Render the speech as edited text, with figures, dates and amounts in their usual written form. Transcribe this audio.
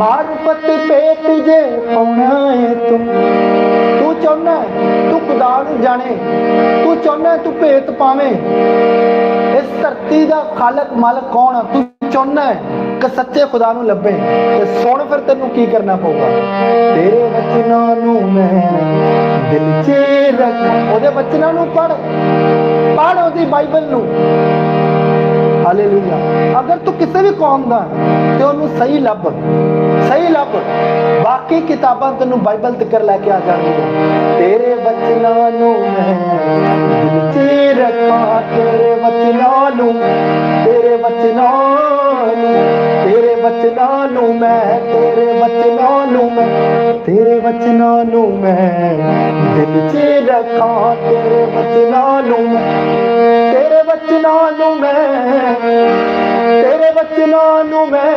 मार्फत पेट जे पाउना है तू चाहना तू खुदा नूं जाने, तू चाहना तू भेत पावे इस धरती का खालक मालक कौन है, तू चाहना है कि सच्चे खुदा नूं लभे ते सुन फिर तेनू की करना पऊगा। तेरे वचनां नूं मैं दिल च रख, ओहदे वचनां नूं पढ़ ओहदी बाइबल नूं। हालेलुया। अगर तू किसी भी कौम का तो उन्होंने सही लभ बाकी किताबां तेनू बाइबल तक लैके आ जाएंगे। तेरे वचनां नूं मैं दिल च रखां, तेरे वचनां नूं, तेरे वचनां नूं, तेरे वचनां नूं मैं, तेरे वचनां नूं मैं, तेरे वचनां नूं मैं दिल च रखां, तेरे वचनां नूं मैं, तेरे वचनां नूं मैं, तेरे वचनां नूं मैं